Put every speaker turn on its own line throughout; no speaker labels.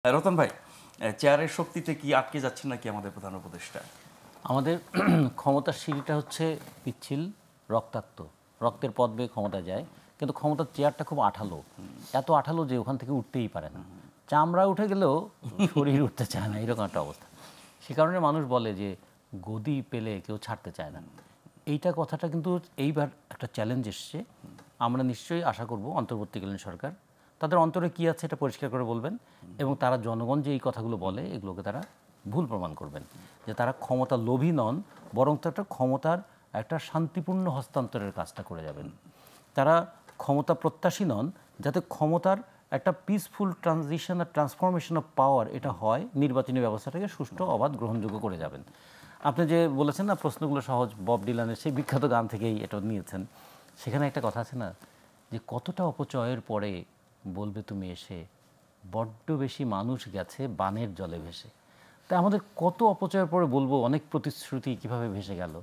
রতন ভাই, চেয়ারের শক্তিতে কি আটকে যাচ্ছে নাকি আমাদের প্রধান উপদেষ্টা?
আমাদের ক্ষমতার সিঁড়িটা হচ্ছে পিচ্ছিল, রক্তাক্ত, রক্তের পথ বেয়ে ক্ষমতা যায়, কিন্তু ক্ষমতার চেয়ারটা খুব আঠালো, এত আঠালো যে ওখান থেকে উঠতেই পারে না। চামড়া উঠে গেলেও শরীর উঠতে চায় না, এরকম একটা অবস্থা। সে কারণে মানুষ বলে যে গদি পেলে কেউ ছাড়তে চায় না। এইটা কথাটা কিন্তু এইবার একটা চ্যালেঞ্জ এসছে। আমরা নিশ্চয়ই আশা করব অন্তর্বর্তীকালীন সরকার তাদের অন্তরে কী আছে এটা পরিষ্কার করে বলবেন, এবং তারা জনগণ যে এই কথাগুলো বলে এগুলোকে তারা ভুল প্রমাণ করবেন, যে তারা ক্ষমতা লোভী নন, বরং তো একটা ক্ষমতার একটা শান্তিপূর্ণ হস্তান্তরের কাজটা করে যাবেন। তারা ক্ষমতা প্রত্যাশী নন, যাতে ক্ষমতার একটা পিসফুল ট্রানজিশন আর ট্রান্সফরমেশন অফ পাওয়ার এটা হয়, নির্বাচনী ব্যবস্থাটাকে সুষ্ঠু, অবাধ, গ্রহণযোগ্য করে যাবেন। আপনি যে বলেছেন না প্রশ্নগুলো সহজ, বব ডিলানের সেই বিখ্যাত গান থেকেই এটা নিয়েছেন। সেখানে একটা কথা আছে না, যে কতটা অপচয়ের পরে বলবে তুমি এসে, বড্ড বেশি মানুষ গেছে বানের জলে ভেসে। তাই আমাদের কত অপচয়ের পরে বলবো অনেক প্রতিশ্রুতি কিভাবে ভেসে গেল।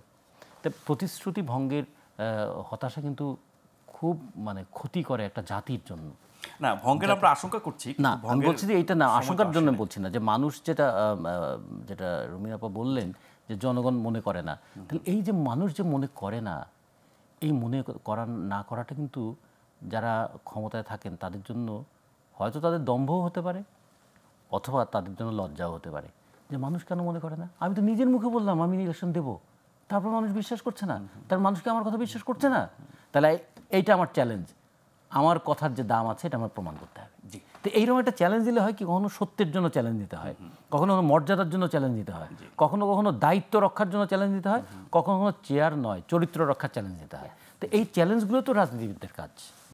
তা প্রতিশ্রুতি ভঙ্গের হতাশা কিন্তু খুব ক্ষতি করে একটা জাতির জন্য।
না, ভঙ্গের আমরা আশঙ্কা করছি
না, আমি বলছি যে এইটা না, আশঙ্কার জন্য বলছি না, যে মানুষ যেটা রুমিন আপা বললেন যে জনগণ মনে করে না, তাহলে এই যে মানুষ যে মনে করে না, এই মনে করা না করাটা কিন্তু যারা ক্ষমতায় থাকেন তাদের জন্য হয়তো তাদের দম্ভও হতে পারে, অথবা তাদের জন্য লজ্জাও হতে পারে, যে মানুষ কেন মনে করে না। আমি তো নিজের মুখে বললাম আমি ইলেকশন দেবো, তারপর মানুষ বিশ্বাস করছে না, তার মানুষকে আমার কথা বিশ্বাস করছে না। তাহলে এইটা আমার চ্যালেঞ্জ, আমার কথার যে দাম আছে এটা আমার প্রমাণ করতে হবে।
জি,
তো এইরকম একটা চ্যালেঞ্জ দিলে হয় কি, কখনো সত্যের জন্য চ্যালেঞ্জ দিতে হয়, কখনো মর্যাদার জন্য চ্যালেঞ্জ দিতে হয়, কখনো কখনো দায়িত্ব রক্ষার জন্য চ্যালেঞ্জ দিতে হয়, কখনো কখনো চেয়ার নয় চরিত্র রক্ষার চ্যালেঞ্জ দিতে হয়। তো এই চ্যালেঞ্জগুলো তো রাজনীতিবিদদের কাজ।